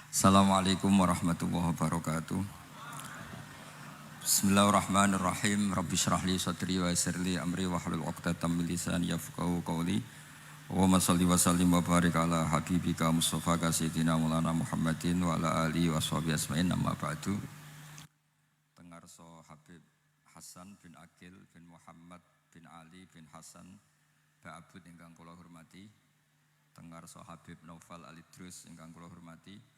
Assalamualaikum warahmatullahi wabarakatuh. Bismillahirrahmanirrahim. Rabbi shrah li sadri wa yassir li amri wahlul 'uqdatam min lisani yafqahu qawli. Allahumma shalli wa sallim wa barik ala habibika Mustafa sayyidina Maulana Muhammadin wa ala alihi washabihi asma'in amma ba'du. Tengarso Habib Hasan bin Aqil bin Muhammad bin Ali bin Hasan Ba'abud ingkang kula hormati. Tengarso Habib Naufal Alidrus ingkang kula hormati.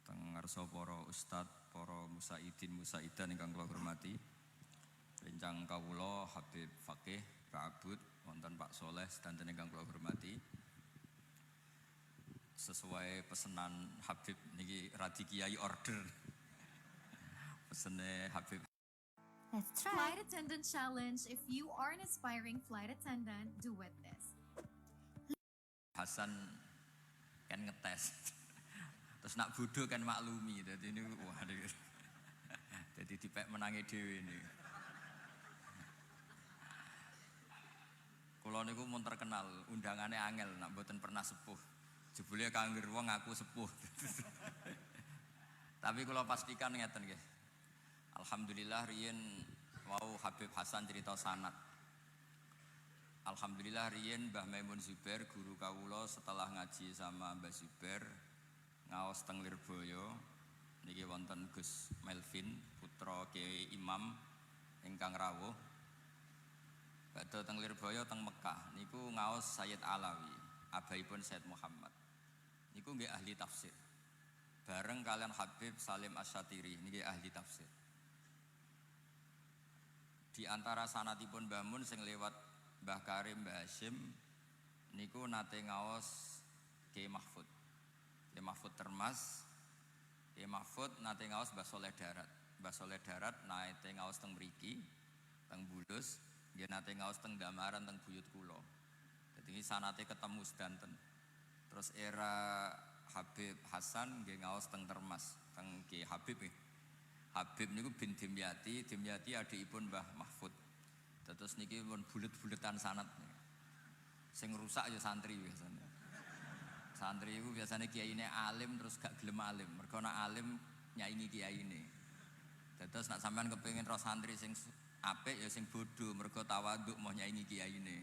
Tengarso para ustad, para musaidan ingkang kula hormati. Rencang kawula Habib Fakih Ba'abud wonten Pak Soleh sedanten ingkang kula hormati. Sesuai pesanan Habib niki radi kiai order. Pesene Habib. Let's try. Flight attendant challenge. If you are an aspiring flight attendant, do with this. Hasan kan ngetes. Terus nak bodoh kan maklumi. Jadi ini waduh. Jadi dipek menangi dhewe ini. Kula niku mun terkenal, undangane angel nak mboten pernah sepuh. Jebule kangger wong aku sepuh. Tapi kula pastikan ngeten nggih. Alhamdulillah riyen wau Habib Hasan cerita sanad. Alhamdulillah riyen Mbah Maimun Zubair guru kawula setelah ngaji sama Mbah Zubair ngaos teng Lirboyo niki wonten Gus Melvin putra Kiai Imam ingkang rawuh. Badhe teng Lirboyo teng Mekah niku ngaos Sayyid Alawi, abaipun Sayyid Muhammad. Niku nggih ahli tafsir. Bareng kalian Habib Salim Asyatiri niki ahli tafsir. Di antara sanatipun Mbah Mun sing lewat Mbah Karim, Mbah Hashim niku nate ngaos Kiai Mahfud. Kiai Mahfud Termas, Kiai Mahfud nate ngaos Mbah Soleh Darat. Mbah Soleh Darat nate ngaos teng mriki, teng Bulus, nggih nate ngaos teng Damaran teng buyut kula. Dadi sanate ketemu sedanten. Terus era Habib Hasan nggih ngaos teng Termas, teng Kiai Habib nggih. Habib niku bin Dimyati, Dimyati adikipun Mbah Mahfud. Terus niki pun bulet-buletan sanad. Sing rusak ya santri biasanya. Santri itu biasanya kiai ini alim terus gak gelem alim. Mergo nak alim nyaingi kiai ini. Terus nak sampean kepengin roh santri sing apik ya sing bodoh. Mergo tawaduk mau nyaingi kiai ini.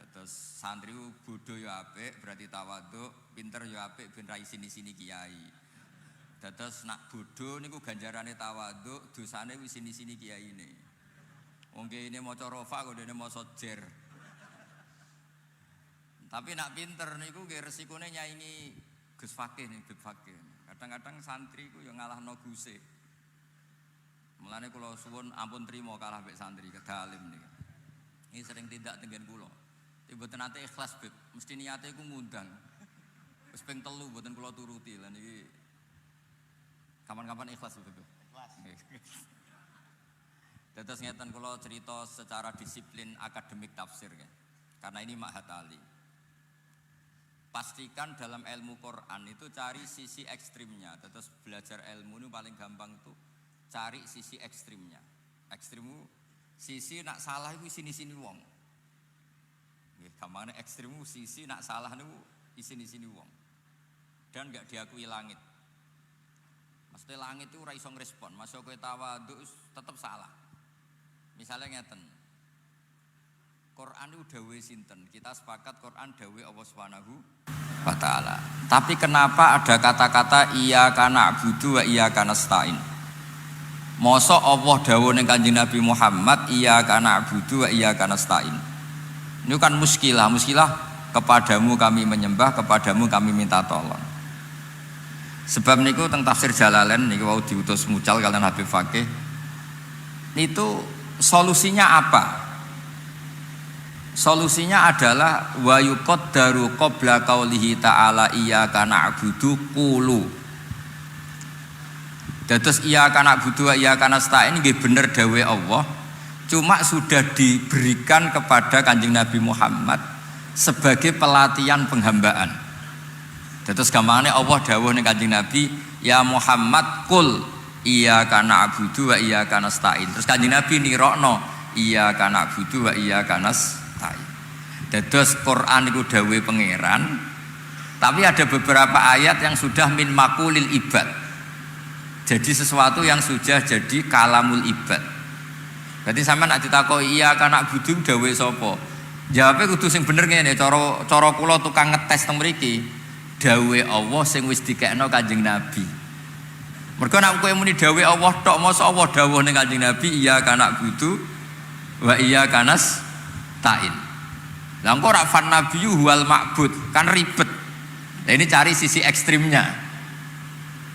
Terus santri itu bodoh ya apik berarti tawaduk, pinter ya apik ben ra sini-sini kiai. Terus nak bodoh niku ganjarane tawaduk, dosane wis sini-sini kiai ini. Wong ini maca rofa kok dene maca jer. Tapi nak pinter niku nggih resikone nyaingi Gus Fakih nih, Bib Fakih. Kadang-kadang santri ku yo ngalahno Guse. Mulane kula suwun ampun trima kalah mek santri kedalim niki. Ini sering tindak tenggen kula. Mboten nate ikhlas, Bib. Mesti niate iku ngundang. Wis ping 3 mboten kula turuti. Lah niki kapan-kapan ikhlas, Bib. Ikhlas. Terus ngeten kula cerita secara disiplin akademik tafsir ya. Karena ini Ma'had Ali. Pastikan dalam ilmu Quran itu cari sisi ekstrimnya. Terus belajar ilmu ini paling gampang tuh cari sisi ekstrimnya. Ekstrimmu sisi nak salah itu sini-sini wong. Nggih, gampangane ekstrimmu sisi nak salah niku sini-sini wong. Dan enggak diakui langit. Mesti langit itu ora iso ngrespon. Masuk kowe tawadhu tetep salah. Misalnya ngeten. Quran itu dawe sinten? Kita sepakat Quran dawe Allah Subhanahu wa taala. Tapi kenapa ada kata-kata iyyaka na'budu wa iyyaka nasta'in? Mosok Allah dawuh ning Kanjeng Nabi Muhammad iyyaka na'budu wa iyyaka nasta'in. Ini kan muskilah kepadamu kami menyembah, kepadamu kami minta tolong. Sebab niku teng tafsir Jalalain niku wau diutus mucal kalian Habib Fakih. Itu solusinya apa? Solusinya adalah wa yuqaddaru qabla qaulihi ta'ala iyyaka na'budu qulu. Dados iyyaka na'budu wa iyyaka nasta'in nggih bener dawuhe Allah, cuma sudah diberikan kepada Kanjeng Nabi Muhammad sebagai pelatihan penghambaan. Dados gampangane Allah dawuh ning Kanjeng Nabi, ya Muhammad qul iyyaka na'budu wa iyyaka nasta'in. Terus Kanjeng Nabi nirokno iyyaka na'budu wa iyyaka nasta'in. Dados Quran iku dawuhe pangeran, Tapi ada beberapa ayat yang sudah min makulil ibad. Jadi sesuatu yang sudah jadi kalamul ibad. Berarti sampean nek ditakoki iya kana budu dawe sapa? Jawabe kudu sing bener ngene, cara kula tukang ngetes teng mriki. Dawe Allah sing wis dikekno Kanjeng Nabi. Mergo nek kowe muni dawe Allah tok, mosok Allah dawuh ning Kanjeng Nabi iya kana budu wa iya kanas ta'in. Lah engko ora fan nabiyyu wal ma'bud, kan ribet. Nah ini cari sisi ekstrimnya.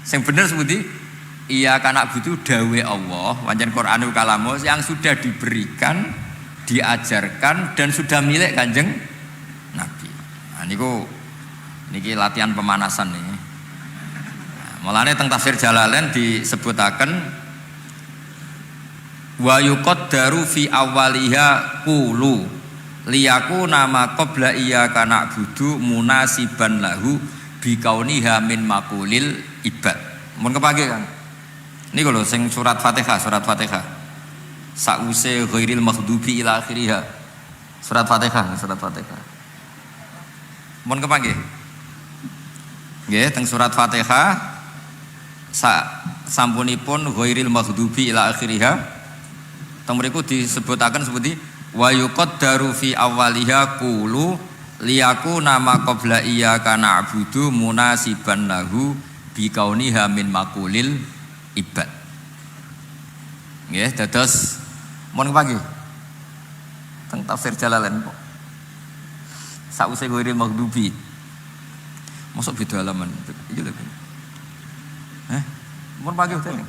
Yang bener seperti iya kana butuh dawe Allah, wancen Quranul kalamu yang sudah diberikan, diajarkan dan sudah milik Kanjeng Nabi. Nah niki latihan pemanasan nih. Nah, mulane teng tafsir Jalalain disebutaken wa yuqaddaru fi awwaliha qulu liyaku nama qabla iyyaka na'budu munasiban lahu bikauniha min makulil ibad. Mun kepake kan. Niku lho sing surat Fatihah. Sause ghairil maghdubi ila akhiriha. Surat Fatihah. Mun kepake. Nggih, teng surat Fatihah sampunipun ghairil maghdubi ila akhiriha. Teng mriku disebutaken seperti wa yuqaddaru fi awwaliha qulu liyaku nama qabla iyyaka na'budu munasiban lahu bikauniha min makulil ibad. Nggih, dados mun pagi teng tafsir Jalalain kok sause ghairil maghdubi mosok beda halaman iki lho. Mun pagi udan.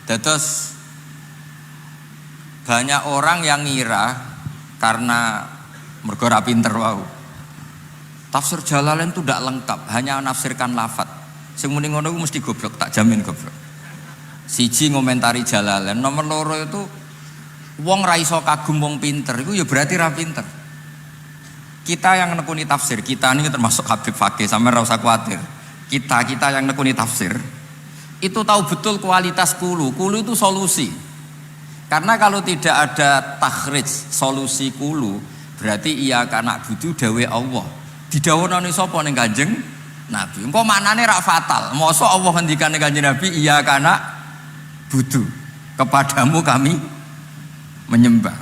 Dados banyak orang yang ngira karena mergo ora pinter wau. Tafsir Jalalain itu tidak lengkap, hanya menafsirkan lafaz. Sing muni ngono ku mesti goblok, tak jamin goblok. Siji ngomentari Jalalain, nomor loro itu wong ra iso kagum wong pinter, iku ya berarti ra pinter. Kita yang nekuni tafsir, kita ini termasuk Habib Fakih, sampeyan ora usah kuwatir. Kita yang nekuni tafsir itu tahu betul kualitas kulu itu solusi. Karena kalau tidak ada takhrij solusi kulu, berarti iya kana butuh dawe Allah. Didhawuhne sapa ning Kanjeng Nabi. Engko maknane rak fatal. Mosok Allah ngendikane Kanjeng Nabi iya kana butuh. Kepadamu kami menyembah.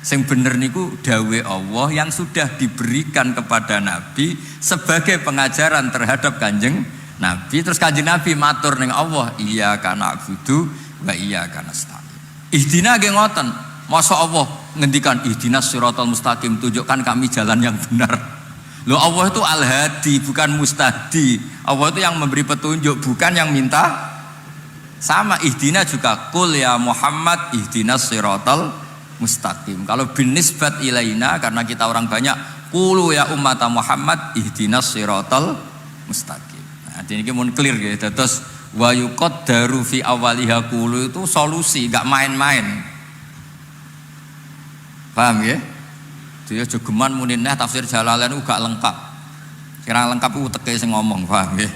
Sing bener niku dawe Allah yang sudah diberikan kepada Nabi sebagai pengajaran terhadap Kanjeng Nabi. Terus Kanjeng Nabi matur ning Allah, iya kana butuh wa iya kana nasta'in. Ihdina nggih ngoten. Masa Allah ngendikan ihdinas siratal mustaqim, tunjukkan kami jalan yang benar. Loh Allah itu al-hadi bukan mustahdi. Allah itu yang memberi petunjuk bukan yang minta. Sama ihdina juga qul ya Muhammad ihdinas siratal mustaqim. Kalau binisbat ilaina karena kita orang banyak qulu ya ummata Muhammad ihdinas siratal mustaqim. Nah, ini mun clear gitu. Terus wa yuqaddaru fi awwaliha qulu itu solusi, enggak main-main. Paham ya? Dia jogeman muni neh tafsir Jalalain gak lengkap. Kira lengkap ku teke sing ngomong, paham ya?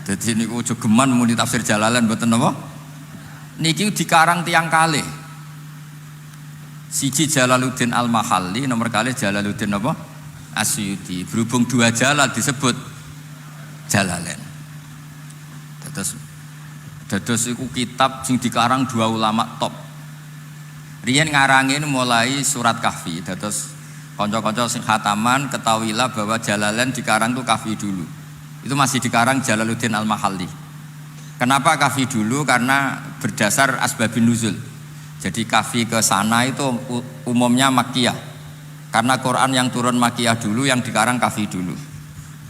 Dadi niku jogeman muni tafsir Jalalain mboten napa? Niki dikarang tiyang kalih. Siji Jalaluddin Al-Mahalli, nomor kalih Jalaluddin apa? Asyuti. Berhubung dua Jalal disebut Jalalain. Dados iku kitab sing dikarang dua ulama top. Riyen ngarangin mulai surat Kahfi. Dados kanca-kanca sing khataman ketahuilah bahwa Jalalain dikarang tuh Kahfi dulu. Itu masih dikarang Jalaluddin Al-Mahalli. Kenapa Kahfi dulu? Karena berdasar asbabun nuzul. Jadi Kahfi ke sana itu umumnya Makkiyah. Karena Quran yang turun Makkiyah dulu, yang dikarang Kahfi dulu.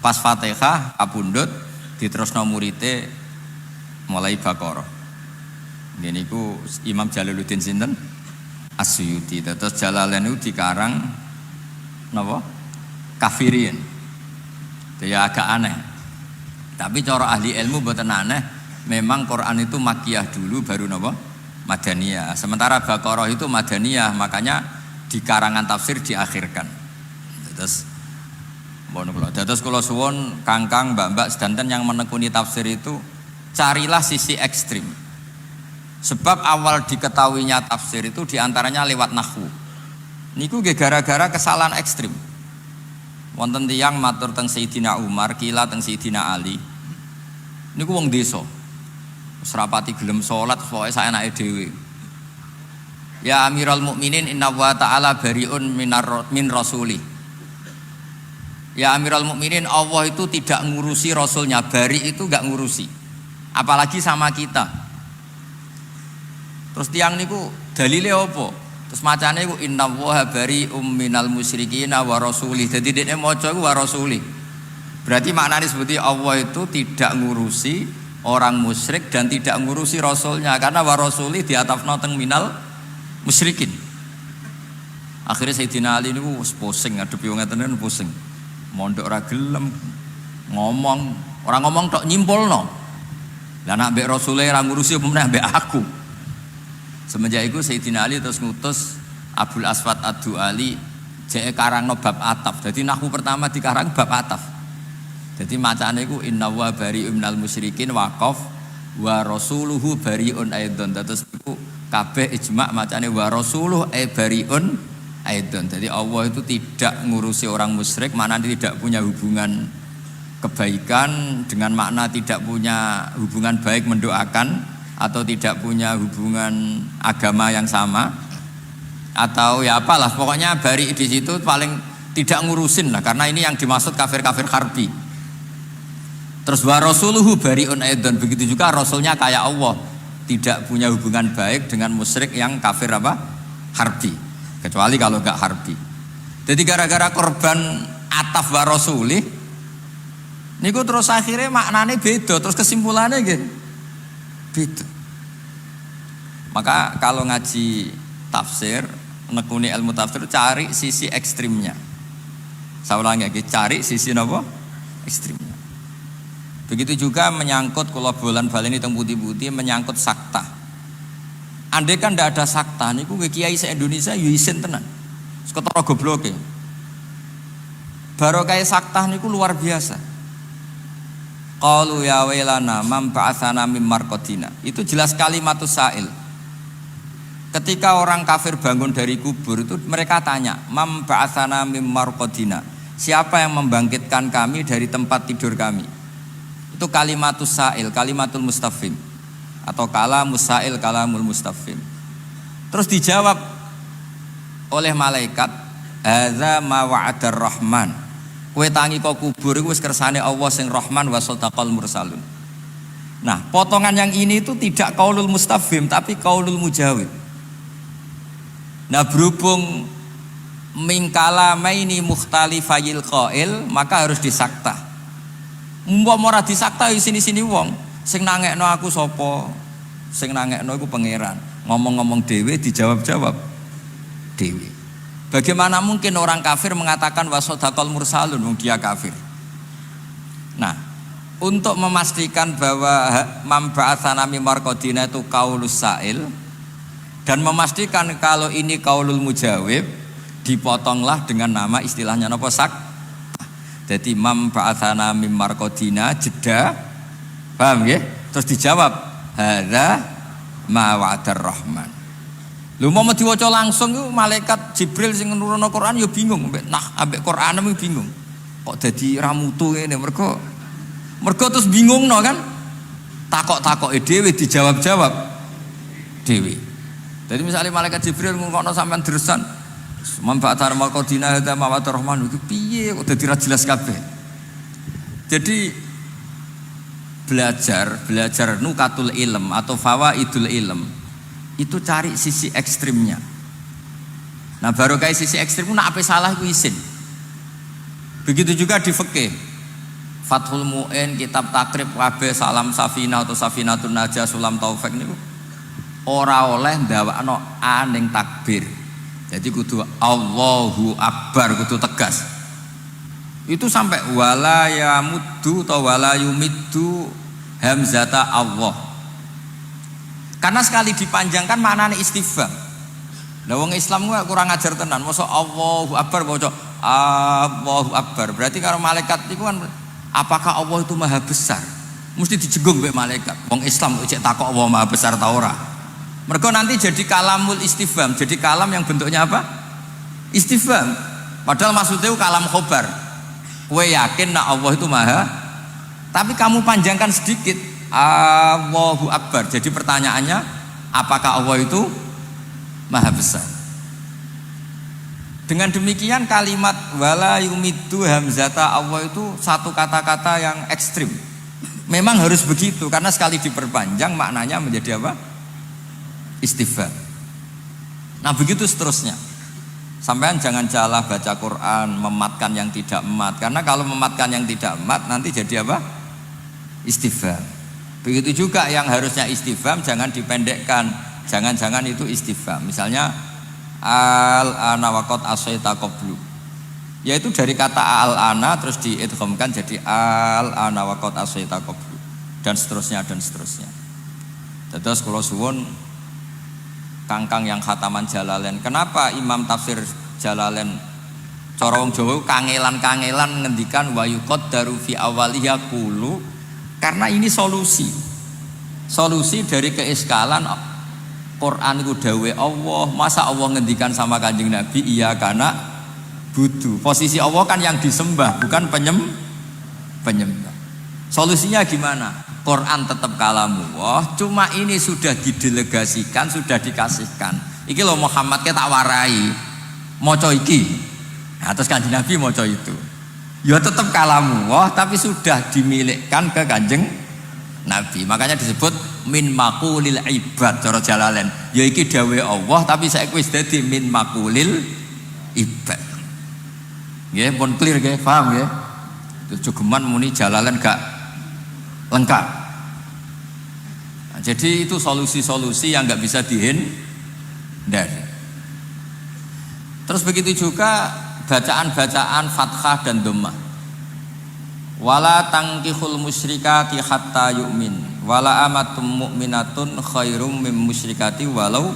Pas Fatihah kapundhut diterusno murite mulai Baqarah. Ini ku Imam Jalaluddin sinten? Asyuti. Terus Jalalain itu dikarang napa? Kafirin. Ya agak aneh. Tapi cara ahli ilmu mboten aneh. Memang Quran itu Makkiyah dulu baru napa? Madaniyah. Sementara Baqarah itu Madaniyah, makanya di karangan tafsir diakhirkan. Terus Terus kula suwun Kangkang, Mbak-mbak sedanten yang menekuni tafsir itu carilah sisi ekstrim. Sebab awal diketahuinya tafsir itu diantaranya lewat nahwu. Niku gara-gara kesalahan ekstrim. wonten tiyang matur teng Sayyidina Umar, kila teng Sayyidina Ali. Niku wong desa. Wis rapati gelem salat pokoke saenake dhewe. Ya Amirul Mukminin inna wa ta'ala bariun min rasuli. Ya Amirul Mukminin, Allah itu tidak ngurusi Rasulnya, bari itu enggak ngurusi. Apalagi sama kita. Terus tiang niku dalile apa? Terus macane iku inna wa barium minal musyrikin wa rasuli. Dadi dekne maca iku wa rasuli. Berarti maknane seperti Allah itu tidak ngurusi orang musyrik dan tidak ngurusi Rasulnya, karena wa rasuli diatafna teng minal musyrikin. Akhirnya Sayyidina Ali niku wis pusing ngadepi wong ngeten pusing. Mondok ora gelem ngomong, orang ngomong tok nyimpulno. Lah nek mbek Rasule ora ngurusi apa meneh mbek aku. Semenjak itu Sayyidina Ali terus ngutus Abul Aswad Ad-Du'ali jeke karangno bab ataf. Jadi nahwu pertama dikarang bab ataf. Jadi macane iku inna wa bari'un minal musyrikin waqaf wa rasuluhu bari'un aidon. Terus iku kabeh ijma' macane wa rasuluhu bari'un aidon. Jadi Allah itu tidak ngurusi orang musyrik, maknanya tidak punya hubungan kebaikan dengan makna tidak punya hubungan baik mendoakan atau tidak punya hubungan agama yang sama atau ya apalah, pokoknya bari di situ paling tidak ngurusin lah, karena ini yang dimaksud kafir-kafir harbi. Terus wa rasuluhu bari'un aidon, begitu juga rasulnya kayak Allah tidak punya hubungan baik dengan musyrik yang kafir apa? Harbi, kecuali kalau enggak harbi. Jadi gara-gara korban ataf wa rasulih niku terus akhirnya maknanya beda, terus kesimpulannya gitu beda. Maka kalau ngaji tafsir, nekuni ilmu tafsir, cari sisi ekstrimnya. Saya ulangi lagi, cari sisi apa? Ekstrimnya. Begitu juga menyangkut kula bolan-baleni teng putih-putih menyangkut sakta. Andai kan ndak ada sakta niku kiai se-Indonesia yo isin tenan. Seketara gobloke. Barokah sakta niku luar biasa. Qalu ya wailana man ba'atsana mim marqadina. Itu jelas kalimatus sa'il. Ketika orang kafir bangun dari kubur itu mereka tanya, "Mam ba'atsana mim marqadina?" Siapa yang membangkitkan kami dari tempat tidur kami? Itu kalimatus sa'il, kalimatul mustafhim. Atau kalamus sa'il, kalamul mustafhim. Terus dijawab oleh malaikat, "Hadza ma wa'adar rahman." Kowe tangi kok kubur iku wis kersane Allah sing Rahman wa sadaqal mursalun. Nah, potongan yang ini itu tidak qaulul mustafhim tapi qaulul mujawib. Nah, berhubung mingkala maini mukhtalifayil qail, maka harus disakta. Umpama ora disakta yo sini-sini wong, sing nangekno aku sapa? Sing nangekno iku pangeran. Ngomong-ngomong dhewe dijawab-jawab dhewe. Bagaimana mungkin orang kafir mengatakan wasodakol mursalun, dia kafir. Nah, untuk memastikan bahwa mamba'atsana mim marqadina itu qaulus sa'il dan memastikan kalau ini qaulul mujawib, dipotonglah dengan nama istilahnya napa sak. Jadi mamba'atsana mim marqadina jeda, paham ya? Terus dijawab hadza ma wa'adar rahman. Lho mau diwaca langsung itu malaikat Jibril sing nurunno Quran ya bingung, ambek Quran itu bingung. Kok dadi ramutu ngene mergo terus bingungno kan? Takok-takoke dhewe dijawab-jawab dhewe. Jadi misalnya malaikat Jibril ngongkon sampean dresan, "Manfaatar marqadina hadza mawatur rahman." Iku piye kok dadi ra jelas kabeh. Jadi belajar nukatul ilm atau fawaidul ilm itu cari sisi ekstrimnya. Nah, baru kayak sisi ekstrim nak apa salah itu isin. Begitu juga di fikih. Fathul Mu'in, kitab takrib kabeh salam safina atau safinatun najah sulam taufik niku ora oleh ndawakno aning takbir. Jadi kudu Allahu Akbar, kudu tegas. Itu sampai wala yamuddu atau wala yumiddu hamzata Allah. Karena sekali dipanjangkan maknanya istifham. Lah wong Islam ku kurang ajar tenan. Mosok Allahu Akbar maca Allahu Akbar. Berarti kalau malaikat itu kan apakah Allah itu maha besar? Mesti dijenggung mbek malaikat. Wong Islam kok cek takok Allah maha besar ta ora? Mergo nanti jadi kalamul istifham, jadi kalam yang bentuknya apa? Istifham. Padahal maksudnya kalam khobar. Kowe yakin nak Allah itu maha, tapi kamu panjangkan sedikit. Allahu Akbar. Jadi pertanyaannya, apakah Allah itu maha besar? Dengan demikian kalimat wala yumidu hamzata Allah itu satu kata-kata yang ekstrim. Memang harus begitu karena sekali diperpanjang maknanya menjadi apa? Istifham. Nah begitu seterusnya. Sampean jangan salah baca Quran mematkan yang tidak emat, karena kalau mematkan yang tidak emat nanti jadi apa? Istifham. Begitu juga yang harusnya istifham jangan dipendekkan. Jangan-jangan itu istifham. Misalnya al-ana waqad asaita qablu. Yaitu dari kata al-ana terus diidghamkan jadi al-ana waqad asaita qablu dan seterusnya dan seterusnya. Terus kula suwun kangkang yang khataman Jalalain. Kenapa Imam tafsir Jalalain cara wong Jawa kangelan-kangelan ngendikan wa yuqaddaru fi awwaliha qulu, karena ini solusi. Solusi dari keiskalan Quran itu dawe Allah, masa Allah ngendikan sama Kanjeng Nabi iya karena budu. Posisi Allah kan yang disembah, bukan penyembah. Solusinya gimana? Quran tetap kalamullah, cuma ini sudah didelegasikan, sudah dikasihkan. Iki loh Muhammad kita warai, moco iki. Nah, terus Kanjeng Nabi moco itu. Ya tetap kalamullah, tapi sudah dimilikkan ke Kanjeng Nabi. Makanya disebut min maqulil ibad cara Jalalain. Ya iki dawe Allah tapi saiki wis dadi min maqulil ibad. Nggih, pun clear nggih, paham nggih? Jogeman muni Jalalain gak lengkap. Nah, jadi itu solusi-solusi yang enggak bisa dihindari. Terus begitu juga bacaan-bacaan fathah dan dhammah. Wala tangkihul musyrikati hatta yu'min wala amatum mu'minatun khairum mim musyrikati walau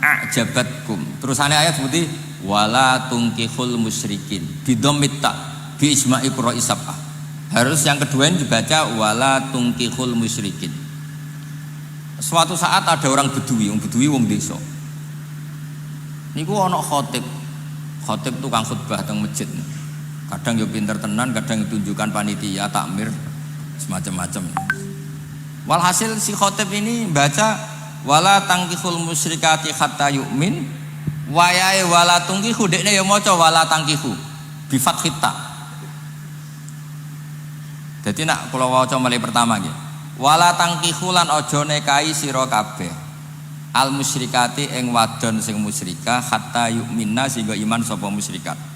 a'jabatkum. Terusannya ayat seperti wala tungkihul musyrikin bidhammit ta bi isma'i qura'i sab'ah. Harus yang kedua ini dibaca wala tungkihul musyrikin. Suatu saat ada orang Bedui, wong desa. Niku ana khatib. Khatib tukang khutbah teng masjid. Kadang yo pinter tenan, kadang ditunjukkan panitia takmir semacam-macam. Walhasil si khotib ini baca wala tangkihul musyrikati hatta yu'min wayahe wala tungkihu, dekne ya maca wala tangkihu bi fathit ta. Dadi nak kula waca mulai pertama nggih. Wala tangkihu lan aja nekahi sira kabeh al musyrikati ing wadon sing musyrikah hatta yu'minna sehingga iman sapa musyrikat.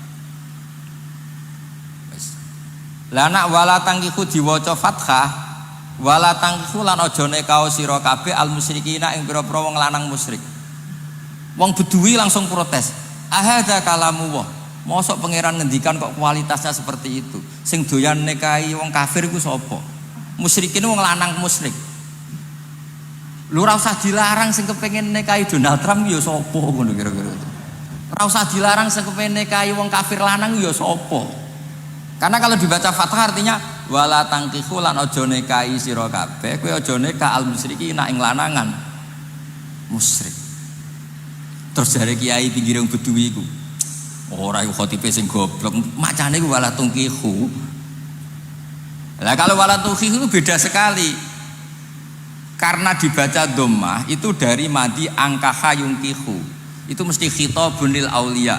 Lah nak wala tangkihu diwaca fathah, wala tangkihu lan aja nekao sira kabeh al musyrikina ing pira-pira wong lanang musyrik. Wong Bedui langsung protes. Ahadza kalamullah. Mosok pangeran ngendikan kok kualitasnya seperti itu. Sing doyan nekahi wong kafir iku sapa? Musyrikin wong lanang musyrik. Lu ora usah dilarang sing kepengin nekahi Donald Trump ya sapa ngono kira-kira. Ora usah dilarang sing kepengin nekahi wong kafir lanang ya sapa? Karena kalau dibaca fathah artinya wala tangkihu lan aja nekahi sira kabeh, kowe aja nekah al musyrikina ing lanangan musyrik. Terus jare kiai pinggir wong Bedui iku. Ora iku khotibe sing goblok, macane iku wala tangkihu. Lah kalau wala tangkihu itu beda sekali. Karena dibaca dhammah itu dari madi angkaha yungkihu. Itu mesti khitabun lil auliya.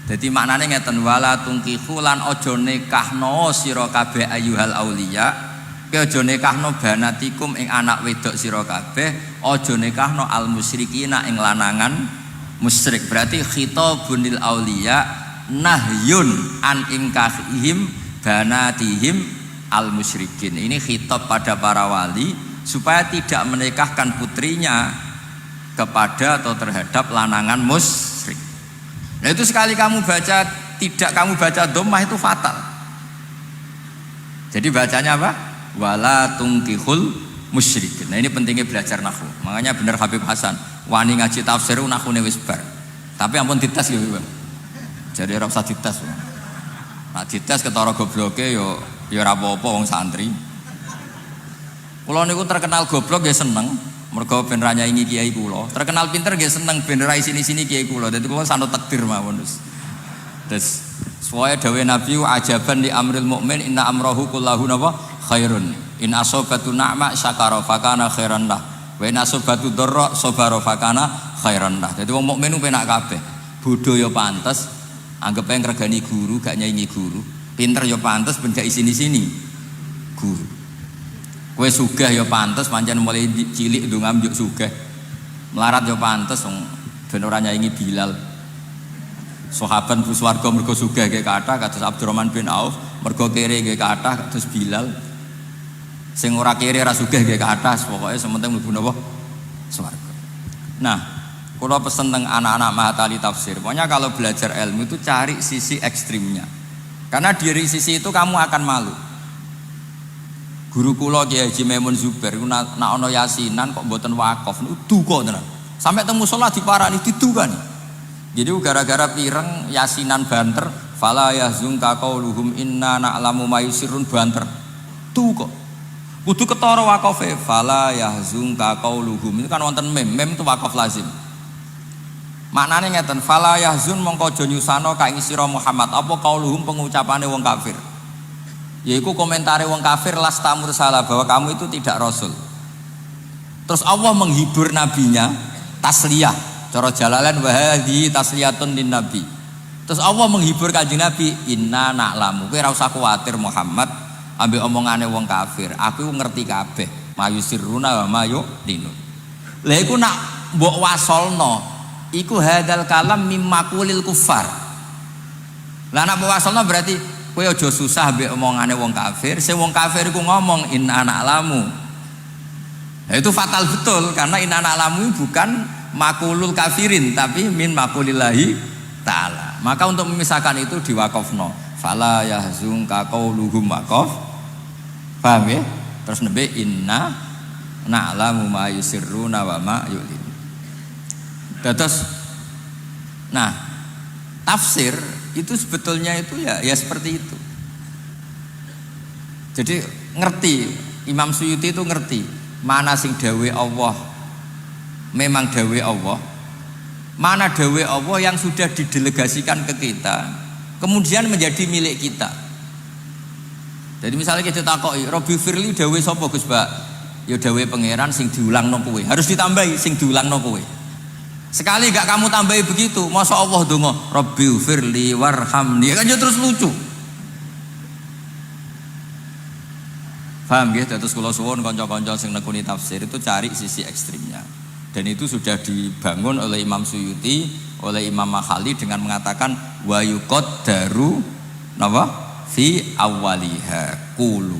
Jadi maknanya ngeten wala tungkihu lan ojo nekahno sira kabeh ayyuhal auliya, kowe ojo nekahno banatikum ing anak wedok sira kabeh, ojo nekahno al musyrikina ing lanangan musyrik. Berarti khitabun lil auliya nahyun an inkahihim banatihim al musyrikin. Ini khitab pada para wali supaya tidak menikahkan putrinya kepada atau terhadap lanangan musyrik. Nah itu sekali kamu baca, tidak kamu baca dhammah itu fatal. Jadi bacanya apa? Wala tungkihul musyrikin. Nah ini pentingnya belajar nahwu. Makanya benar Habib Hasan, wani ngaji tafsir nahwune wis bar. Tapi ampun dites ya Bang. Jadi ora usah dites. Nah dites ketara gobloke yo ora apa-apa wong santri. Kula niku terkenal goblok ya seneng. Mergo ben ra nyaingi kiai kula. Terkenal pinter nggih seneng ben ra sini-sini kiai kula. Dadi kula sanut takdir mawon wis. Terus sesuai dawe Nabi ajaban li amril mukmin inna amrahu kullahu napa khairun. In asobatu na'ma syakara fakana khairan lah. Wa in asobatu dharra sabara fakana khairan lah. Dadi wong mukmin ku penak kabeh. Bodho ya pantes, anggap ae ngregani guru gak nyaingi guru. Pinter ya pantes ben gak isini-sini guru. Kowe sugih ya pantes pancen mulai cilik ndonga njuk sugih. Melarat ya pantes wong ben ora nyaingi Bilal. Sahabat bu swarga mergo sugih nggih kathah kados Abdurrahman bin Auf, mergo kere nggih kathah kados Bilal. Sing ora kere ora sugih nggih kathah, pokoke sementing mlebu napa swarga. Nah, kula pesen teng anak-anak Mahatali Tafsir. Pokoknya kalau belajar ilmu itu cari sisi ekstrimnya. Karena dari sisi itu kamu akan malu. Guru kula Kiai Haji Maimun Zubair iku nak ana yasinan kok mboten wakaf niku duka tenan. Sampai temu salat diparani didukani. Jadi gara-gara pireng yasinan banter, fala yahzunka qauluhum inna na'lamu ma yusirrun banter. Duka. Kudu ketara waqafe, fala yahzunka qauluhum. Ini kan wonten mem itu waqaf lazim. Maknane ngeten, fala yahzun mongko aja nyusano ka ing sira Muhammad apa qauluhum pengucapane wong kafir. Yaiku komentare wong kafir lasta mursala bahwa kamu itu tidak rasul. Terus Allah menghibur nabinya tasliyah. Cara Jalalain wa hadhi tasliyatun lin nabi. Terus Allah menghibur kanjeng Nabi, inna na'lamu. Kowe ora usah kuwatir Muhammad ambek omongane wong kafir. Aku ngerti kabeh. Mayusirruna wa mayu'linun. Lha iku nak mbok wasolno, iku hadal kalam mimma qulil kufar. Lah nak mbok wasolno berarti kowe aja susah mbek omongane wong kafir. Sing wong kafir iku ngomong inna na'lamu. Nah, itu fatal betul karena inna na'lamu bukan makulul kafirin tapi min makulillahi ta'ala. Maka untuk memisahkan itu diwakafno. Fala yahzunka qauluhum waqaf. Paham ya? Terus nabi inna na'lamu ma yusirruna wa ma yu'lin. Terus nah, tafsir itu sebetulnya itu ya seperti itu. Jadi ngerti, Imam Suyuti itu ngerti mana sing dawe Allah memang dawe Allah, mana dawe Allah yang sudah didelegasikan ke kita kemudian menjadi milik kita. Jadi misalnya kita takoki Robbi Firli dawe sapa Gus Pak? Ya dawe pangeran sing diulangno kowe. Harus ditambahi sing diulangno kowe. Sekali gak kamu tambahi begitu, masa Allah donga Robbi Firli warhamni kan ya terus lucu. Paham nggih? Terus kula suwun kanca-kanca sing nekuni tafsir itu cari sisi ekstrimnya. Dan itu sudah dibangun oleh Imam Suyuti, oleh Imam Makhali dengan mengatakan wa yuqaddaru napa fi awwaliha qulu.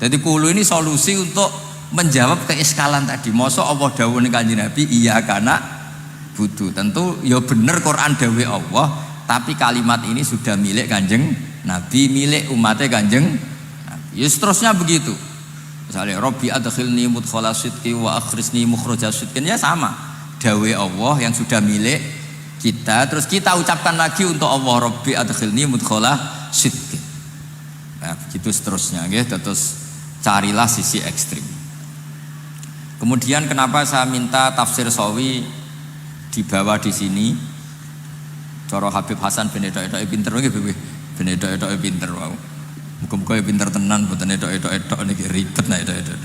Jadi qulu ini solusi untuk menjawab keiskalan tadi. Mosok Allah dawuh ning Kanjeng Nabi iya kana butuh. Tentu ya bener Quran dawuh Allah, tapi kalimat ini sudah milik Kanjeng Nabi, milik umatnya Kanjeng Nabi. Ya seterusnya begitu. Misalnya Robbi adkhilni mudkhala sidqi wa akhrisni mukhraja sidqin, ya sama dawe Allah yang sudah milik kita, terus kita ucapkan lagi untuk Allah Robbi adkhilni mudkhala sidqin. Nah begitu seterusnya gitu. Terus carilah sisi ekstrim. Kemudian kenapa saya minta tafsir Sawi dibawa di sini? Cara Habib Hasan ben edok-edok pinter nggih, ben edok-edok pinter wow. Muga-muga pinter tenan mboten edok-edok niki ribet nah edok-edok.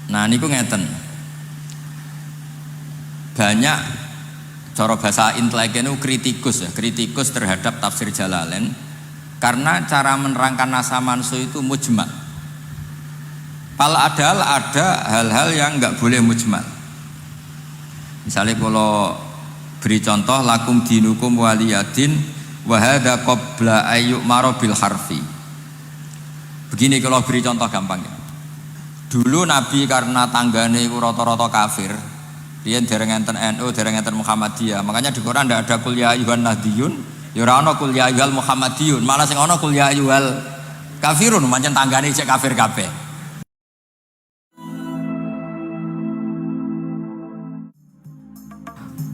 Nah niku ngeten. Banyak cara bahasa intelek itu kritikus terhadap tafsir Jalalain karena cara menerangkan nasa mansuh itu mujmal. Padahal ada hal-hal yang enggak boleh mujmal. Misalnya kalau beri contoh lakum dinukum waliyadin wa hadza qabla ayyuk marobil harfi. Begini kalau beri contoh gampang ya. Dulu Nabi karena tanggane iku rata-rata kafir, riyen dereng enten NU, dereng enten Muhammadiyah. Makanya di Quran ndak ada kul ya ayyuhan nahdiyun, ya ora ana kul ya ayyuhal Muhammadiyun. Malah sing ana kul ya ayyuhal kafirun, pancen tanggane cek kafir kabeh.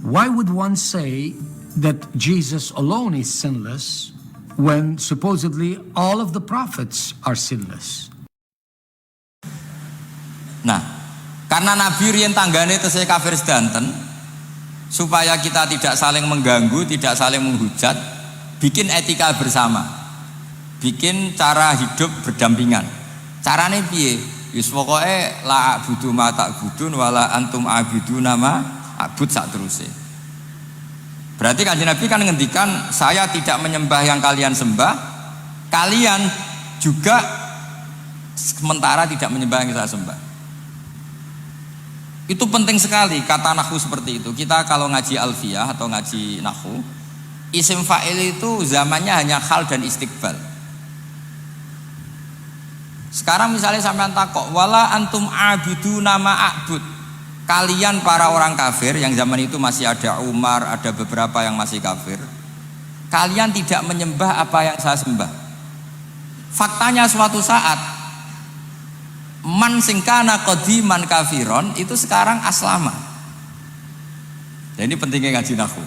Why would one say that Jesus alone is sinless when supposedly all of the prophets are sinless? Nah, karena Nabi riyen tanggane tesih kafir sedanten, supaya kita tidak saling mengganggu, tidak saling menghujat, bikin etika bersama, bikin cara hidup berdampingan. Carane piye? Wis pokoke la a'budu ma ta'budun wala antum a'buduna ma a'bud sak teruse. Berarti Kanjeng Nabi kan ngendikan, saya tidak menyembah yang kalian sembah, kalian juga sementara tidak menyembah yang saya sembah. Itu penting sekali kata nahwu seperti itu. Kita kalau ngaji alfiyah atau ngaji nahwu, isim fa'il itu zamannya hanya hal dan istiqbal. Sekarang misalnya sampean takok, wala antum abidu nama a'bud. Kalian para orang kafir yang zaman itu masih ada Umar, ada beberapa yang masih kafir. Kalian tidak menyembah apa yang saya sembah. Faktanya suatu saat man singkana qadiman kafiron itu sekarang aslama. Dan ini pentingnya ngaji nahwu.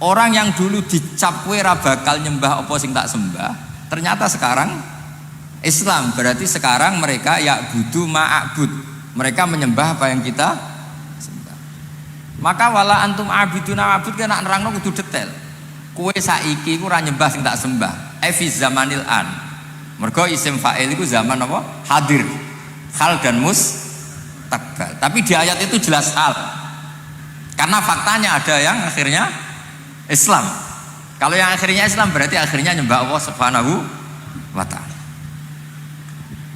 Orang yang dulu dicap kowe ra bakal nyembah apa sing tak sembah, ternyata sekarang Islam. Berarti sekarang mereka ya budu ma'abud. Mereka menyembah apa yang kita sembah. Maka wala antum abiduna ma'abud kan nak nerangno kudu detail. Kowe saiki ku ora nyembah sing tak sembah. Efiz zamanil an. Mergo isim fa'il iku zaman apa? Hadir. Hal dan mustaqbal. Tapi di ayat itu jelas hal. Karena faktanya ada yang akhirnya Islam. Kalau yang akhirnya Islam berarti akhirnya nyembah Allah Subhanahu wa ta'ala.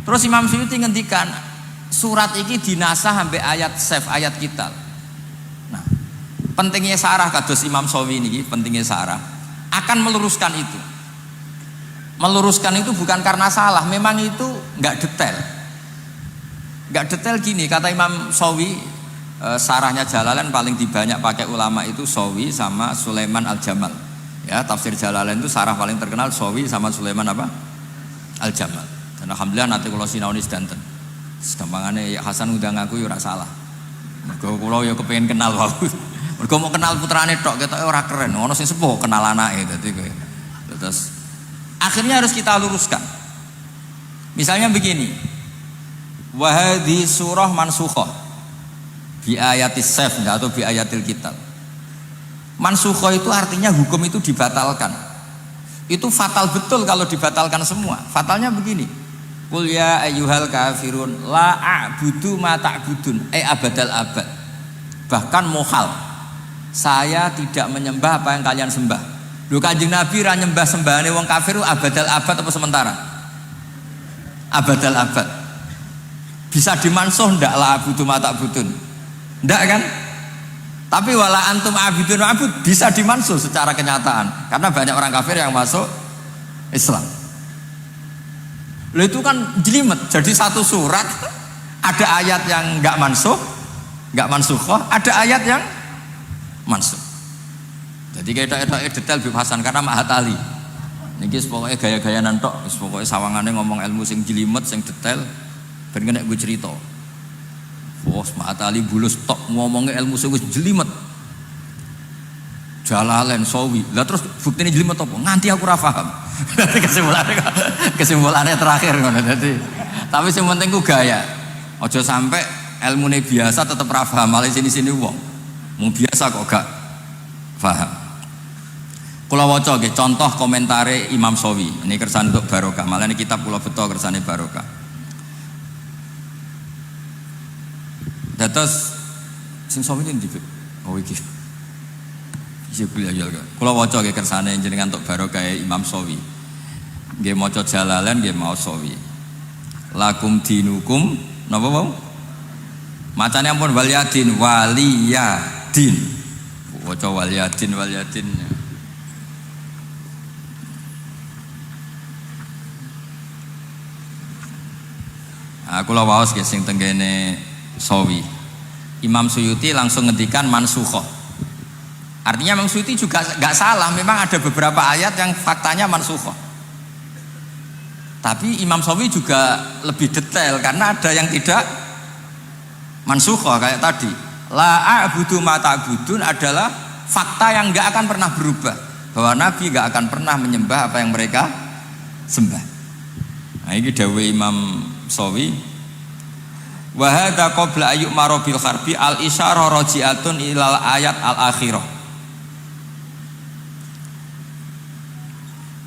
Terus Imam Suyuti ngendikan surat ini dinasah sampai ayat save ayat kita. Nah, pentingnya sarah kados Imam Sawi ini, pentingnya sarah akan meluruskan itu. Meluruskan itu bukan karena salah, memang itu nggak detail. Nggak detail gini kata Imam Sawi, sarahnya Jalalain paling dibanyak pakai ulama itu Sawi sama Sulaiman Al-Jamal. Ya, tafsir Jalalain itu sarah paling terkenal Sawi sama Sulaiman apa? Al-Jamal. Dan alhamdulillah nanti kalau sinauni sedanten. Gampangane Hasan undang aku ya ora salah. Mergo kula ya kepengin kenal wae. Mergo mau kenal putrane tok ketoke ora keren. Ono sing sepuh kenal anake dadi kowe. Terus akhirnya harus kita luruskan. Misalnya begini. Wa hadhi surah mansukhah bi ayatis saf atau bi ayatil kitab. Mansukhah itu artinya hukum itu dibatalkan. Itu fatal betul kalau dibatalkan semua. Fatalnya begini. Qul ya ayyuhal kafirun la a'budu ma ta'budun abadal abad. Bahkan mohal. Saya tidak menyembah apa yang kalian sembah. Lho Kanjeng Nabi ra nyembah sembahane wong kafir abadal abad apa sementara? Abadal abad. Bisa dimansuh ndak la a'budu ma ta'budun? Ndak kan? Tapi wala antum abidun abud bisa dimansuh secara kenyataan karena banyak orang kafir yang masuk Islam. Lalu itu kan jelimet. Jadi satu surat ada ayat yang nggak mansuh, nggak mansukhah, ada ayat yang mansuh. Jadi kita detail bebasan karena Mahatali. Niki pokoknya gaya-gaya nantok, pokoknya sawangannya ngomong ilmu sing jelimet, sing detail, ben kena gue cerita. Bos Mahatali bulus tok ngomongnya ilmu sing jelimet. Jalalain Sawi. Lah terus buktine jelimet apa? Nganti aku ora paham. kesimpulannya terakhir ngono dadi. Tapi sing penting ku gaya. Aja sampai ilmune biasa tetep ra paham, malah sini-sini wong. Mung biasa kok gak paham. Kula waca nggih contoh komentare Imam Sawi. Ini kersane untuk barokah. Malah ini kitab kula beto kersane barokah. Dados sing Sawi ini ndipik. Oh iki. Iya kuliah ya kan. Kula waca nggih kersane jenengan untuk barokah Imam Sawi. Nggih maca Jalalain nggih maos Sawi. Lakum dinukum napa wau? Macane ampun waliyadin waliyadin. Waca waliyadin waliyadin. Kula waos nggih sing tenggene Sawi. Imam Suyuti langsung ngendikan mansukhah. Artinya Imam Suyuti juga nggak salah, memang ada beberapa ayat yang faktanya mansukhah. Tapi Imam Sawi juga lebih detail karena ada yang tidak mansukhah kayak tadi. La a'budu ma ta'budun adalah fakta yang nggak akan pernah berubah, bahwa Nabi nggak akan pernah menyembah apa yang mereka sembah. Nah ini dawuh Imam Sawi. Wa hadza qabla ayyuk marobil harbi al isyarah raji'atun ilal ayat al akhirah.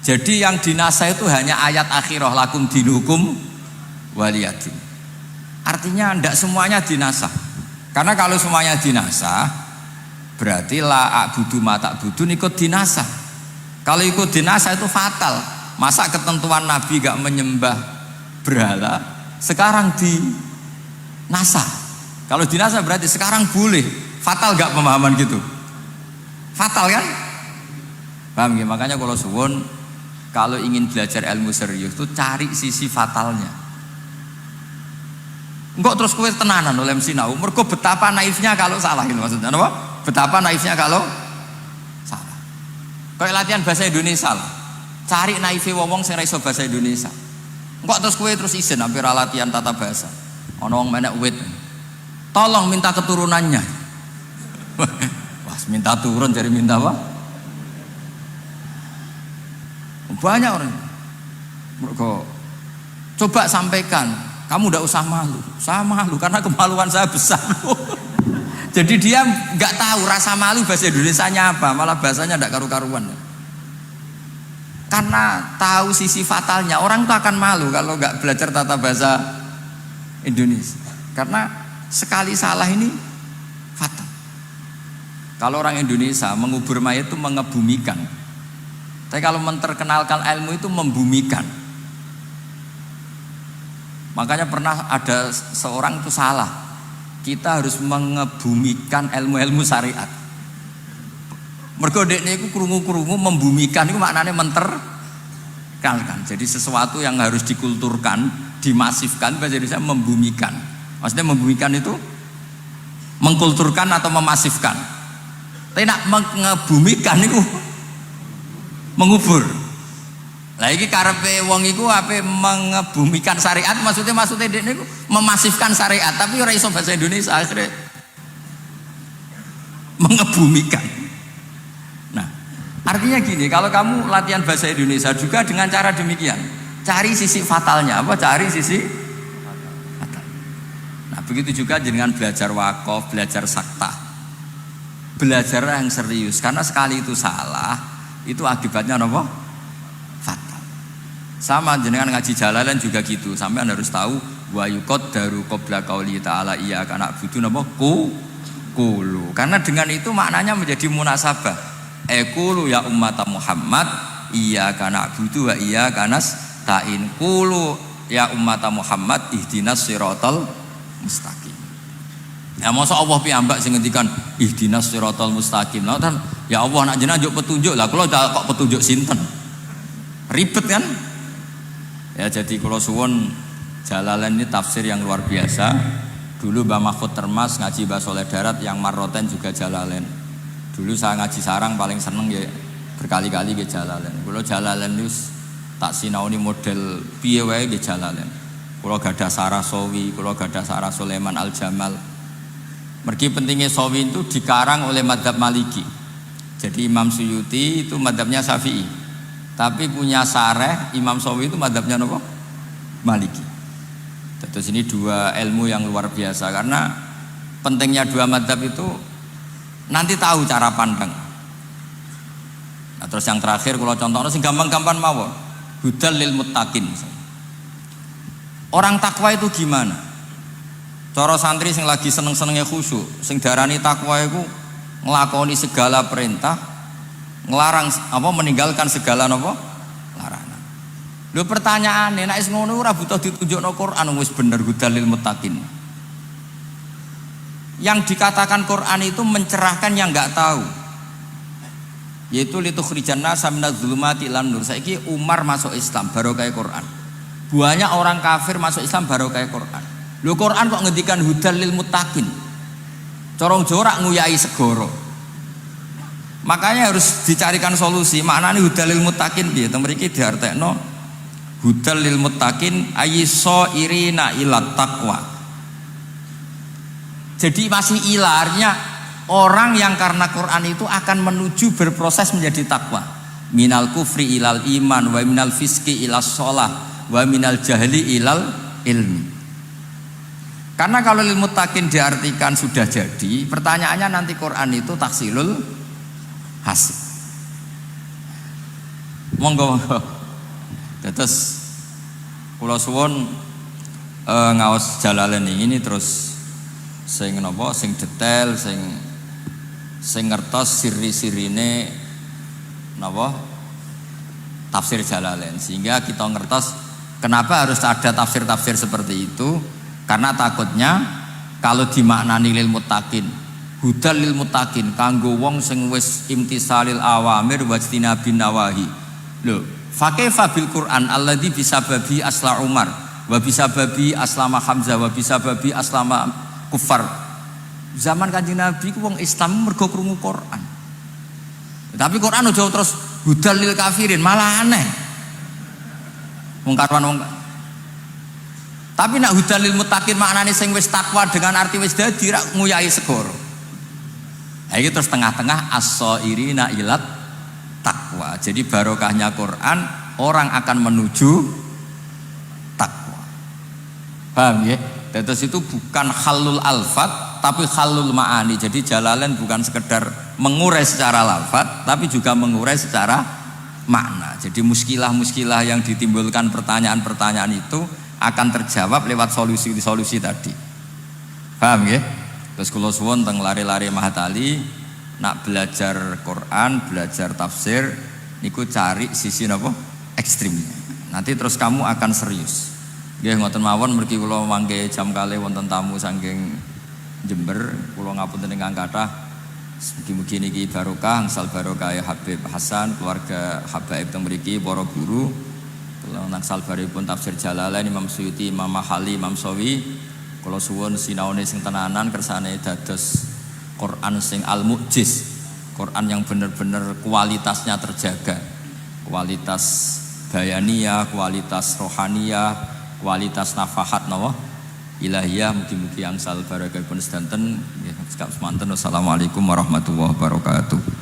Jadi yang dinasah itu hanya ayat akhirah lakum dinukum waliyadin. Artinya tidak semuanya dinasah. Karena kalau semuanya dinasah berarti la a'budu ma ta'budun ikut dinasah. Kalau ikut dinasah itu fatal. Masa ketentuan Nabi gak menyembah berhala sekarang dinasah. Kalau dinasah berarti sekarang boleh. Fatal gak pemahaman gitu? Fatal kan? Paham ya? Makanya kalau suwun, kalau ingin belajar ilmu serius itu cari sisi fatalnya. Enggak terus kowe tenanan oleh sinau. Mergo betapa naifnya kalau salah itu maksudnya apa? Betapa naifnya kalau salah. Kayak latihan bahasa Indonesia lah. Cari naife wong sing ra iso bahasa Indonesia. Enggak terus kowe terus isin hampir latihan tata bahasa. Ana wong menek wit. Tolong minta keturunannya. Wah, minta turun jadi minta apa? Banyak orang. Mereka coba sampaikan, kamu tidak usah malu. Saya malu karena kemaluan saya besar. Jadi dia nggak tahu rasa malu bahasa Indonesianya apa, malah bahasanya tidak karu-karuan. Karena tahu sisi fatalnya, orang itu akan malu kalau nggak belajar tata bahasa Indonesia. Karena sekali salah ini fatal. Kalau orang Indonesia mengubur mayat itu mengebumikan. Tapi kalau menterkenalkan ilmu itu membumikan. Makanya pernah ada seorang itu salah. Kita harus mengebumikan ilmu-ilmu syariat. Mergo dekne iku krungu-krungu membumikan itu maknanya menterkenalkan. Jadi sesuatu yang harus dikulturkan, dimasifkan bahasa Indonesia membumikan. Maksudnya membumikan itu mengkulturkan atau memasifkan. Tapi nak mengebumikan itu mengubur. Lah iki karepe wong iku ape mengebumikan syariat maksudnya dekne iku memasifkan syariat tapi ora iso bahasa Indonesia akhirnya mengebumikan. Nah, artinya gini, kalau kamu latihan bahasa Indonesia juga dengan cara demikian. Cari sisi fatalnya, apa? Cari sisi fatal. Nah, begitu juga dengan belajar wakaf, belajar sakta. Belajar yang serius karena sekali itu salah itu akibatnya apa? Fatal. Sama jenengan ngaji Jalalain juga gitu. Sampean harus tahu wa yuqaddaru qabla qauli ta'ala iyyaka na'budu napa qulu. Karena dengan itu maknanya menjadi munasabah. Qulu ya ummata Muhammad iyyaka na'budu wa iyyaka nasta'in. Qulu ya ummata Muhammad ihdinas siratal mustaqim. Ya masa Allah piyambak sing ngendikan ihdinas siratal mustaqim. Lah kan ya Allah nak jenengan njuk petunjuk lah kula kok petunjuk sinten. Ribet kan? Ya jadi kula suwun Jalalain ini tafsir yang luar biasa. Dulu Mbah Mahfud Termas ngaji Mbah Soleh Darat yang Marroten juga Jalalain. Dulu saya ngaji sarang paling seneng ya berkali-kali ke Jalalain. Kula Jalalain wis tak sinaoni model piye wae ke Jalalain. Kula gadah Sarah Sawi, kula gadah Sarah Sulaiman Al Jamal. Mergi pentingnya Sawi itu dikarang oleh madzhab Maliki. Jadi Imam Suyuti itu madzhabnya Syafi'i. Tapi punya sareh Imam Sawi itu madzhabnya apa? Maliki. Terus ini dua ilmu yang luar biasa karena pentingnya dua madzhab itu nanti tahu cara pandang. Nah, terus yang terakhir kalau contohnya sing gampang-gampang mawon. Hudal lil muttaqin. Orang takwa itu gimana? Cara santri sing lagi seneng-senenge khusyuk, sing darani takwa iku nglakoni segala perintah, ngelarang apa meninggalkan segala napa larangan. Lho pertanyaane nek wis ngono ora butuh ditunjukno Quran wis bener hudalil muttaqin. Yang dikatakan Quran itu mencerahkan yang enggak tahu. Yaitu litukhrijan nasa minadz zulumati ilan nur. Saiki Umar masuk Islam barokah Quran. Banyak orang kafir masuk Islam barokah Quran. Lho Quran kok ngendikan hudal lil muttaqin. Corong jorak nguyai segoro. Makanya harus dicarikan solusi. Maknane hudal lil muttaqin piye? Teng mriki diartekno hudal lil muttaqin ayyiso irina ilat taqwa. Jadi masih ilarnya orang yang karena Quran itu akan menuju berproses menjadi takwa. Minal kufri ilal iman wa minal fiski ilas sholah wa minal jahli ilal ilmi. Karena kalau lil muttaqin diartikan sudah jadi, pertanyaannya nanti Quran itu taksilul hasil. Monggo. Terus kula suwun ngaos Jalalain ini terus sing napa sing detail sing ngertos siri-sirine napa tafsir Jalalain sehingga kita ngertos kenapa harus ada tafsir-tafsir seperti itu karena takutnya kalau dimaknani lil muttaqin hudal lil muttaqin kanggo wong sing wis imtisalil awamir wajtinabin nawahi lho fakaifa bil Quran alladzi bisababi asla Umar wa bisababi aslama Hamzah wa bisababi aslama kufar zaman Kanjeng Nabi ku wong Islam mergo krungu Quran tapi Quran aja terus hudal lil kafirin malah aneh wong karuan wong tapi nak hudal lil muttaqin maknane sing wis takwa dengan arti wis dadi rak nguyahi segoro ha iki terus tengah-tengah as-sairina ilat takwa jadi barokahnya Quran orang akan menuju takwa paham ya terus itu bukan halul alfat tapi halul ma'ani jadi Jalalain bukan sekedar mengurai secara lafaz tapi juga mengurai secara makna jadi muskilah-muskilah yang ditimbulkan pertanyaan-pertanyaan itu akan terjawab lewat solusi-solusi tadi paham ya terus kula suwun teng lari-lari Mahatali nak belajar Quran belajar tafsir niku cari sisi napa ekstrimnya nanti terus kamu akan serius nggih ngoten mawon mergi kula mangke jam kalih wonten tamu saking Jember kula ngapunten ingkang kathah mugi-mugi niki barokah angsal barokah Habib Hasan keluarga habaib teng mriki para guru kula angsal baripun tafsir Jalalain Imam Suyuti Imam Mahali Imam Sawi kula suwun sinaone sing tenanan kersane dados Quran sing al-mu'jiz Quran yang benar-benar kualitasnya terjaga kualitas bayaniyah kualitas rohaniyah kualitas nafahat nawa ilahiyah mugi-mugi angsal barakahipun sedanten nggih sekap semanten wassalamualaikum warahmatullahi wabarakatuh